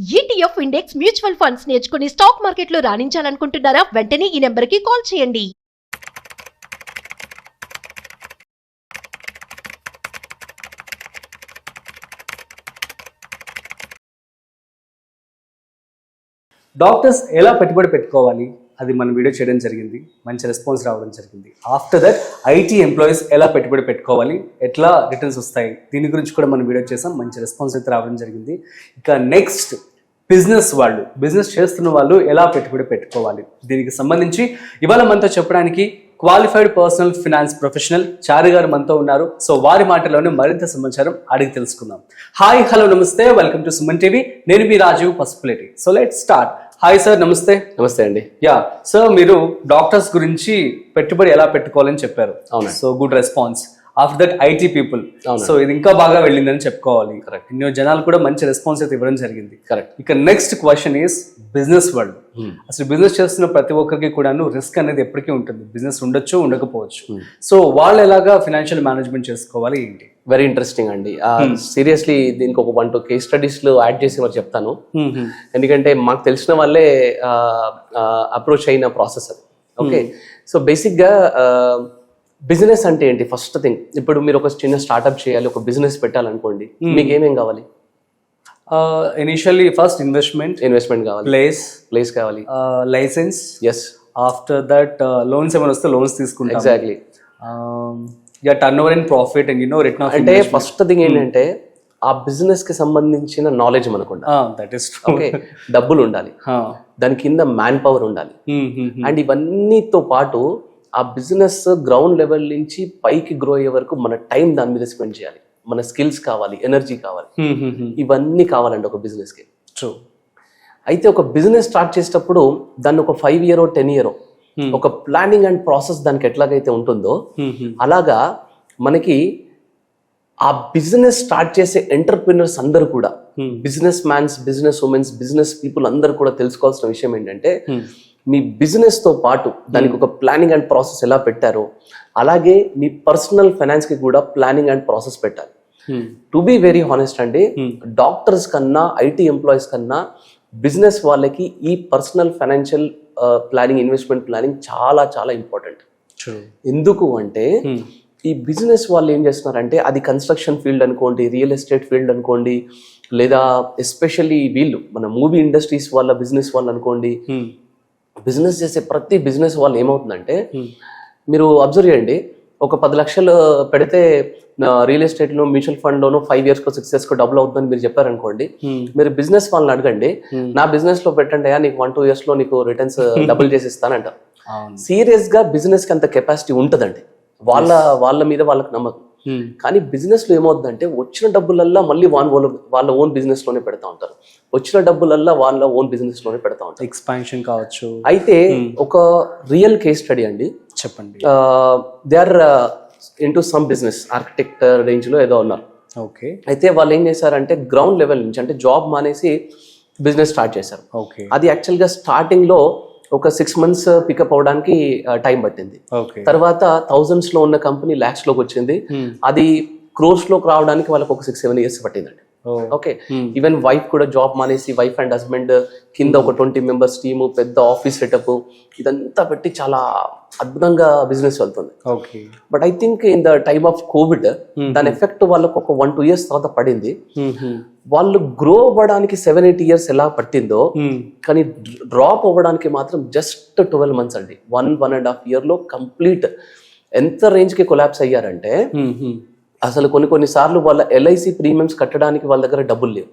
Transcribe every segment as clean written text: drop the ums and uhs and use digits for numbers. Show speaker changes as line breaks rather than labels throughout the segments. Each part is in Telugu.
ETF ఇండెక్స్ మ్యూచువల్ ఫండ్స్ నేర్చుకుని స్టాక్ మార్కెట్లో రాణించాలనుకుంటున్నారా? వెంటనే ఈ నెంబర్కి కాల్ చేయండి.
డాక్టర్స్ ఎలా పెట్టుబడి పెట్టుకోవాలి అది మనం వీడియో చేయడం జరిగింది, మంచి రెస్పాన్స్ రావడం జరిగింది. ఆఫ్టర్ దట్ ఐటీ ఎంప్లాయీస్ ఎలా పెట్టుబడి పెట్టుకోవాలి, ఎట్లా రిటర్న్స్ వస్తాయి, దీని గురించి కూడా మనం వీడియో చేసాం, మంచి రెస్పాన్స్ అయితే రావడం జరిగింది. ఇక నెక్స్ట్ బిజినెస్ చేస్తున్న వాళ్ళు ఎలా పెట్టుబడి పెట్టుకోవాలి, దీనికి సంబంధించి ఇవాళ మనతో చెప్పడానికి క్వాలిఫైడ్ పర్సనల్ ఫినాన్స్ ప్రొఫెషనల్ చారి గారు మనతో ఉన్నారు. సో వారి మాటల్లోనే మరింత సమాచారం అడిగి తెలుసుకుందాం. హాయ్, హలో, నమస్తే, వెల్కమ్ టు సుమన్ టీవీ. నేను మీ Rajeev Pasupuleti. So let's start. Hi sir, నమస్తే.
నమస్తే అండి.
యా సార్, మీరు డాక్టర్స్ గురించి పెట్టుబడి ఎలా పెట్టుకోవాలని చెప్పారు.
అవును.
So good response. After that IT people.
అవును.
సో ఇది ఇంకా బాగా వెళ్ళిందని చెప్పుకోవాలి.
కరెక్ట్.
ఎన్నో జనాలు కూడా మంచి రెస్పాన్స్ అయితే ఇవ్వడం జరిగింది.
కరెక్ట్.
ఇక next question is business world. అసలు బిజినెస్ చేస్తున్న ప్రతి ఒక్కరికి కూడాను రిస్క్ అనేది ఎప్పటికీ ఉంటుంది. బిజినెస్ ఉండొచ్చు, ఉండకపోవచ్చు. సో వాళ్ళు ఎలాగా ఫైనాన్షియల్ మేనేజ్మెంట్ చేసుకోవాలి ఏంటి?
వెరీ ఇంట్రెస్టింగ్ అండి. సీరియస్లీ దీనికి ఒక 1-2 కేస్ స్టడీస్ లో యాడ్ చేసి మరి చెప్తాను. ఎందుకంటే మాకు తెలిసిన వాళ్ళే అప్రోచ్ అయిన ప్రాసెస్ అది. ఓకే, సో బేసిక్ గా బిజినెస్ అంటే ఏంటి? ఫస్ట్ థింగ్, ఇప్పుడు మీరు ఒక చిన్న స్టార్ట్అప్ చేయాలి, ఒక బిజినెస్ పెట్టాలనుకోండి, మీకు ఏమేం కావాలి?
ఇనిషియల్లీ ఫస్ట్ ఇన్వెస్ట్మెంట్ కావాలి,
ప్లేస్ కావాలి,
licence.
Yes.
After that loans ఏమైనా వస్తే లోన్స్ తీసుకుంటాం.
Exactly.
Turn over and profit and return of.
అంటే ఫస్ట్ థింగ్ ఏంటంటే ఆ బిజినెస్ కి సంబంధించిన నాలెడ్జ్ మనకు ఉండాలి.
దట్ ఇస్
ఓకే, డబ్బులు ఉండాలి, దాని కింద మ్యాన్ పవర్ ఉండాలి. అండ్ ఇవన్నీతో పాటు ఆ బిజినెస్ గ్రౌండ్ లెవెల్ నుంచి పైకి గ్రో అయ్యే వరకు మన టైం దాని మీద స్పెండ్ చేయాలి, మన స్కిల్స్ కావాలి, ఎనర్జీ కావాలి, ఇవన్నీ కావాలండి ఒక బిజినెస్ కి.
ట్రూ.
అయితే ఒక బిజినెస్ స్టార్ట్ చేసేటప్పుడు దాన్ని ఒక 5 year 10 year ఒక ప్లానింగ్ అండ్ ప్రాసెస్ దానికి ఎట్లాగైతే ఉంటుందో అలాగా మనకి ఆ బిజినెస్ స్టార్ట్ చేసే ఎంటర్ప్రినర్స్ అందరూ కూడా, business mans, business women's, business people అందరూ కూడా తెలుసుకోవాల్సిన విషయం ఏంటంటే మీ బిజినెస్ తో పాటు దానికి ఒక ప్లానింగ్ అండ్ ప్రాసెస్ ఎలా పెట్టారో అలాగే మీ పర్సనల్ ఫైనాన్స్ కి కూడా ప్లానింగ్ అండ్ ప్రాసెస్ పెట్టాలి. టు బి వెరీ హానెస్ట్ అండి, డాక్టర్స్ కన్నా, ఐటీ ఎంప్లాయీస్ కన్నా బిజినెస్ వాళ్ళకి ఈ personal financial planning, investment planning చాలా చాలా ఇంపార్టెంట్. ఎందుకు అంటే ఈ బిజినెస్ వాళ్ళు ఏం చేస్తున్నారంటే, అది కన్స్ట్రక్షన్ ఫీల్డ్ అనుకోండి, రియల్ ఎస్టేట్ ఫీల్డ్ అనుకోండి, లేదా ఎస్పెషల్లీ వీళ్ళు మన మూవీ ఇండస్ట్రీస్ వాళ్ళ బిజినెస్ వాళ్ళు అనుకోండి, బిజినెస్ చేసే ప్రతి బిజినెస్ వాళ్ళు ఏమవుతుందంటే, మీరు అబ్జర్వ్ చేయండి, ఒక 10 లక్షలు పెడితే రియల్ ఎస్టేట్ లో, మ్యూచువల్ ఫండ్ లోనో 5 years 6 years డబ్బులు అవుతుందని మీరు చెప్పారనుకోండి, మీరు బిజినెస్ వాళ్ళని అడగండి, నా బిజినెస్ లో పెట్టండి, నీకు 1-2 years లో నీకు రిటర్న్స్ డబుల్ చేసి ఇస్తానంటారు. సీరియస్ గా బిజినెస్ కి అంత కెపాసిటీ ఉంటదండి, వాళ్ళ మీద వాళ్ళకి నమ్మకం. కానీ బిజినెస్ లో ఏమవుతుందంటే, వచ్చిన డబ్బులల్లా మళ్ళీ వాళ్ళ ఓన్ బిజినెస్ లోనే పెడతా ఉంటారు, వచ్చిన డబ్బులల్లా వాళ్ళ ఓన్ బిజినెస్ లోనే పెడతా ఉంటారు,
ఎక్స్పాన్షన్ కావచ్చు.
అయితే ఒక రియల్ కేస్ స్టడీ అండి,
చెప్పండి.
They are into some business, architect range లో ఏదో ఉన్నారు.
ఓకే.
అయితే వాళ్ళు ఏం చేశారంటే గ్రౌండ్ లెవెల్ నుంచి, అంటే జాబ్ మానేసి బిజినెస్ స్టార్ట్ చేశారు.
ఓకే.
అది యాక్చువల్ గా స్టార్టింగ్ లో ఒక 6 months పికప్ అవడానికి టైం పట్టింది. తర్వాత thousands లో ఉన్న కంపెనీ lakhs లోకి వచ్చింది, అది crores లోకి రావడానికి వాళ్ళకి ఒక 6-7 years పట్టిందండి. ఓకే. ఈవెన్ వైఫ్ కూడా జాబ్ మానేసి, వైఫ్ అండ్ హస్బెండ్ కింద ఒక 20 members టీము, పెద్ద ఆఫీస్ సెటప్, ఇదంతా పెట్టి చాలా అద్భుతంగా బిజినెస్ వెళ్తుంది. But I think in the time of Covid దాని ఎఫెక్ట్ వాళ్ళకు ఒక 1-2 years తర్వాత పడింది. వాళ్ళు గ్రో అవ్వడానికి 7-8 years ఎలా పట్టిందో, కానీ డ్రాప్ అవ్వడానికి మాత్రం జస్ట్ 12 months అండి. 1.5 year లో కంప్లీట్ ఎంత రేంజ్ కి కొలాప్స్ అయ్యారంటే, అసలు కొన్ని సార్లు వాళ్ళ LIC ప్రీమియమ్స్ కట్టడానికి వాళ్ళ దగ్గర డబ్బులు లేవు,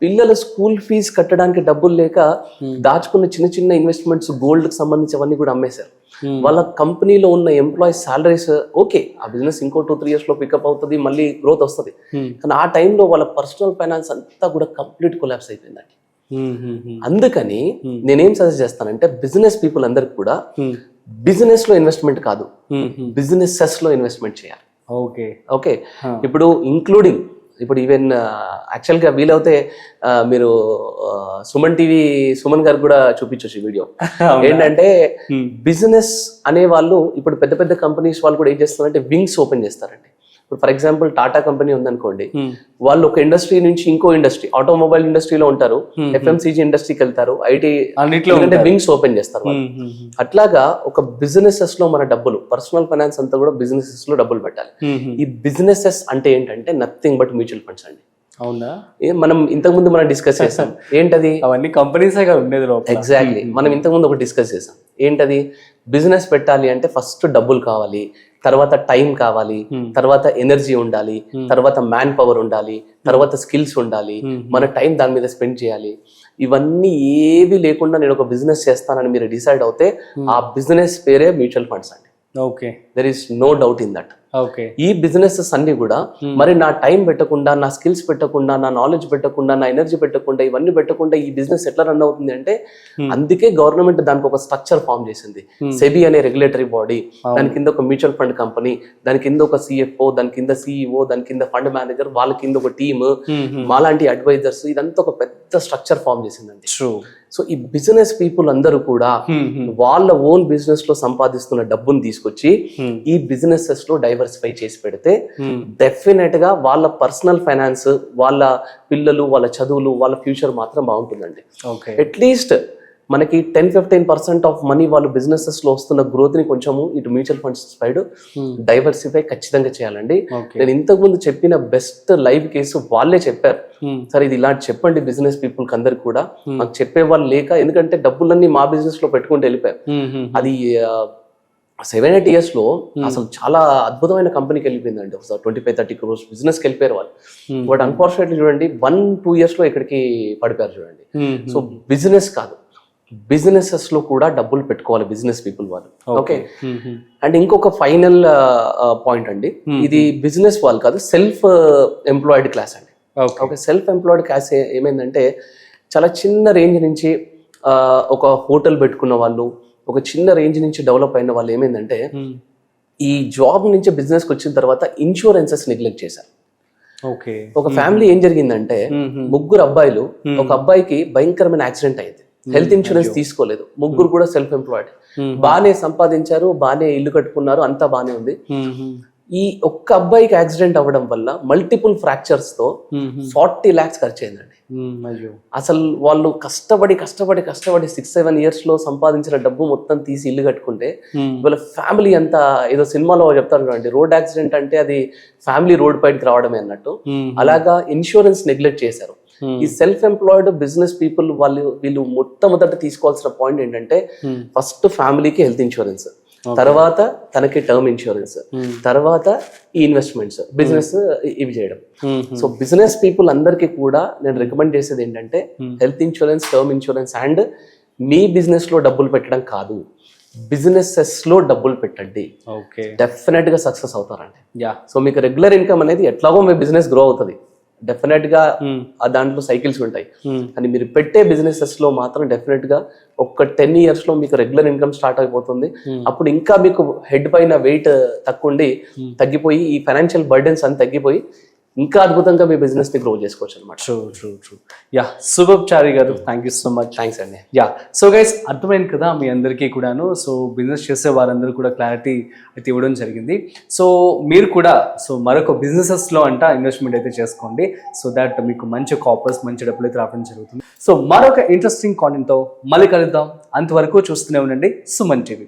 పిల్లల స్కూల్ ఫీజ్ కట్టడానికి డబ్బులు లేక దాచుకున్న చిన్న చిన్న ఇన్వెస్ట్మెంట్స్, గోల్డ్ కి సంబంధించి అవన్నీ కూడా అమ్మేశారు. వాళ్ళ కంపెనీలో ఉన్న ఎంప్లాయీస్ సాలరీస్, ఓకే ఆ బిజినెస్ ఇంకో 2-3 years లో పికప్ అవుతుంది, మళ్ళీ గ్రోత్ వస్తుంది, కానీ ఆ టైంలో వాళ్ళ పర్సనల్ ఫైనాన్స్ అంతా కూడా కంప్లీట్ కొలాప్స్ అయిపోయిందండి. అందుకని నేనేం సజెస్ట్ చేస్తానంటే, బిజినెస్ పీపుల్ అందరికి కూడా బిజినెస్ లో ఇన్వెస్ట్మెంట్ కాదు, బిజినెసెస్ లో ఇన్వెస్ట్మెంట్ చేయాలి.
ఓకే.
ఓకే. ఇప్పుడు ఇంక్లూడింగ్, ఇప్పుడు ఈవెన్ యాక్చువల్గా వీలవుతే మీరు సుమన్ టీవీ సుమన్ గారు కూడా చూపించవచ్చు వీడియో. ఏంటంటే బిజినెస్ అనే వాళ్ళు ఇప్పుడు పెద్ద పెద్ద కంపెనీస్ వాళ్ళు కూడా ఏం చేస్తారంటే వింగ్స్ ఓపెన్ చేస్తారండి. ఇప్పుడు ఫర్ ఎగ్జాంపుల్ టాటా కంపెనీ ఉందనుకోండి, వాళ్ళు ఒక ఇండస్ట్రీ నుంచి ఇంకో ఇండస్ట్రీ, ఆటోమొబైల్ ఇండస్ట్రీలో ఉంటారు, FMCG ఇండస్ట్రీకి వెళ్తారు, ఐటీ వింగ్స్ ఓపెన్ చేస్తారు వాళ్ళు. అట్లాగా ఒక బిజినెసెస్ లో మన డబ్బులు, పర్సనల్ ఫైనాన్స్ అంతా కూడా బిజినెసెస్ లో డబ్బులు పెట్టాలి. ఈ బిజినెసెస్ అంటే ఏంటంటే నథింగ్ బట్ మ్యూచువల్ ఫండ్స్ అండి.
అవునా?
మనం ఇంతకుముందు మనం డిస్కస్ చేసాం ఏంటది,
అవన్నీ కంపెనీస్ ఉండేది.
ఎగ్జాక్ట్లీ, మనం ఇంతకుముందు ఒకటి డిస్కస్ చేసాం ఏంటది, బిజినెస్ పెట్టాలి అంటే ఫస్ట్ డబ్బులు కావాలి, తర్వాత టైం కావాలి, తర్వాత ఎనర్జీ ఉండాలి, తర్వాత మ్యాన్ పవర్ ఉండాలి, తర్వాత స్కిల్స్ ఉండాలి, మన టైం దాని మీద స్పెండ్ చేయాలి. ఇవన్నీ ఏవి లేకుండా నేను ఒక బిజినెస్ చేస్తానని మీరు డిసైడ్ అవుతే ఆ బిజినెస్ పేరే మ్యూచువల్ ఫండ్స్ అండి.
Okay,
there is no doubt in that.
Okay,
ఈ బిజినెసెస్ అన్ని కూడా మరి నా టైం పెట్టకుండా, నా స్కిల్స్ పెట్టకుండా, నా నాలెడ్జ్ పెట్టకుండా, నా ఎనర్జీ పెట్టకుండా, ఇవన్నీ పెట్టకుండా ఈ బిజినెస్ ఎట్లా రన్ అవుతుంది అంటే, అందుకే గవర్నమెంట్ దానికి ఒక స్ట్రక్చర్ ఫామ్ చేసింది. సెబీ అనే రెగ్యులేటరీ బాడీ, దాని కింద ఒక మ్యూచువల్ ఫండ్ కంపెనీ, దాని కింద ఒక CFO, దాని కింద CEO, దాని కింద ఫండ్ మేనేజర్, వాళ్ళ కింద ఒక టీమ్, మాలాంటి అడ్వైజర్స్, ఇదంతా ఒక పెద్ద స్ట్రక్చర్ ఫామ్ చేసిందండి. సో ఈ బిజినెస్ పీపుల్ అందరూ కూడా వాళ్ళ ఓన్ బిజినెస్ లో సంపాదిస్తున్న డబ్బుని తీసుకొచ్చి ఈ బిజినెసెస్ లో డైవర్సిఫై చేసి పెడితే డెఫినెట్ గా వాళ్ళ పర్సనల్ ఫైనాన్స్, వాళ్ళ పిల్లలు, వాళ్ళ చదువులు, వాళ్ళ ఫ్యూచర్ మాత్రం బాగుంటుందండి. అట్లీస్ట్ మనకి 10-15% ఆఫ్ మనీ వాళ్ళు బిజినెసెస్ లో వస్తున్న గ్రోత్ ని కొంచెము ఇటు మ్యూచువల్ ఫండ్స్ సైడ్ డైవర్సిఫై ఖచ్చితంగా చేయాలండి. నేను ఇంతకు ముందు చెప్పిన బెస్ట్ లైవ్ కేసు వాళ్ళే చెప్పారు, సరే ఇది ఇలాంటి చెప్పండి బిజినెస్ పీపుల్ కి అందరికి కూడా. మాకు చెప్పే వాళ్ళు లేక, ఎందుకంటే డబ్బులన్నీ మా బిజినెస్ లో పెట్టుకుంటూ వెళ్ళిపోయారు. అది 7-8 years లో అసలు చాలా అద్భుతమైన కంపెనీకి వెళ్ళిపోయిందండి. ఒకసారి 25-30 crores బిజినెస్కి వెళ్ళిపోయారు వాళ్ళు. బట్ అన్ఫార్చునేట్లీ చూడండి 1-2 years లో ఇక్కడికి పడిపోయారు చూడండి. సో బిజినెస్ కాదు, బిజినెసెస్ లో కూడా డబ్బులు పెట్టుకోవాలి బిజినెస్ పీపుల్ వాళ్ళు. ఓకే, అండ్ ఇంకొక ఫైనల్ పాయింట్ అండి, ఇది బిజినెస్ వాళ్ళు కాదు, సెల్ఫ్ ఎంప్లాయిడ్ క్లాస్ అండి. ఓకే, సెల్ఫ్ ఎంప్లాయిడ్ క్లాస్ ఏమైందంటే, చాలా చిన్న రేంజ్ నుంచి ఒక హోటల్ పెట్టుకున్న వాళ్ళు, ఒక చిన్న రేంజ్ నుంచి డెవలప్ అయిన వాళ్ళు ఏమైందంటే, ఈ జాబ్ నుంచి బిజినెస్ కి వచ్చిన తర్వాత ఇన్సూరెన్సెస్ నెగ్లెక్ట్ చేశారు.
ఓకే,
ఒక ఫ్యామిలీ ఏం జరిగిందంటే, 3 అబ్బాయిలు, ఒక అబ్బాయికి భయంకరమైన యాక్సిడెంట్ అయింది, హెల్త్ ఇన్సూరెన్స్ తీసుకోలేదు, 3 కూడా సెల్ఫ్ ఎంప్లాయిడ్, బాగానే సంపాదించారు, బాగానే ఇల్లు కట్టుకున్నారు, అంతా బాగానే ఉంది. ఈ ఒక్క అబ్బాయికి యాక్సిడెంట్ అవ్వడం వల్ల మల్టిపుల్ ఫ్రాక్చర్స్ తో 40 lakhs ఖర్చు అయిందండి. అసలు వాళ్ళు కష్టపడి 6-7 years లో సంపాదించిన డబ్బు మొత్తం తీసి ఇల్లు కట్టుకుంటే, వాళ్ళ ఫ్యామిలీ అంతా, ఏదో సినిమాలో చెప్తారు చూడండి, రోడ్ యాక్సిడెంట్ అంటే అది ఫ్యామిలీ రోడ్ పైకి రావడమే అన్నట్టు, అలాగా ఇన్సూరెన్స్ నెగ్లెక్ట్ చేశారు. ఈ సెల్ఫ్ ఎంప్లాయిడ్ బిజినెస్ పీపుల్ వీళ్ళు మొట్టమొదట తీసుకోవాల్సిన పాయింట్ ఏంటంటే, ఫస్ట్ ఫ్యామిలీకి హెల్త్ ఇన్సూరెన్స్, తర్వాత తనకి టర్మ్ ఇన్సూరెన్స్, తర్వాత ఈ ఇన్వెస్ట్మెంట్స్, బిజినెస్ ఇవి చేయడం. సో బిజినెస్ పీపుల్ అందరికీ కూడా నేను రికమెండ్ చేసేది ఏంటంటే, health insurance, term insurance, and me business లో డబ్బులు పెట్టడం కాదు, బిజినెసెస్ లో డబ్బులు పెట్టండి, డెఫినెట్ గా సక్సెస్ అవుతారండి. సో మీకు రెగ్యులర్ ఇన్కమ్ అనేది ఎట్లాగో మీ బిజినెస్ గ్రో అవుతుంది, డెఫినెట్ గా దాంట్లో సైకిల్స్ ఉంటాయి, కానీ మీరు పెట్టే బిజినెసెస్ లో మాత్రం డెఫినెట్ గా ఒక 10 years లో మీకు రెగ్యులర్ ఇన్కమ్ స్టార్ట్ అయిపోతుంది. అప్పుడు ఇంకా మీకు హెడ్ పైన వెయిట్ తగ్గిపోయి, ఈ ఫైనాన్షియల్ బర్డెన్స్ అని తగ్గిపోయి ఇంకా అద్భుతంగా మీ బిజినెస్ ని గ్రో చేసుకోవచ్చు అనమాట.
ట్రూ. యా, సూపర్ చారి గారు, thank you so much.
Thanks అండి.
యా, సో గైస్ అర్థమైంది కదా మీ అందరికీ కూడాను. సో బిజినెస్ చేసే వారందరూ కూడా క్లారిటీ అయితే ఇవ్వడం జరిగింది. సో మీరు కూడా మరొక బిజినెసెస్లో ఇన్వెస్ట్మెంట్ అయితే చేసుకోండి, సో దాట్ మీకు మంచి కాపర్స్, మంచి డబ్బులు అయితే రావడం జరుగుతుంది. సో మరొక ఇంట్రెస్టింగ్ కాంటెంట్తో మళ్ళీ కలుద్దాం. అంతవరకు చూస్తూనే ఉండండి సుమన్ టీవీ.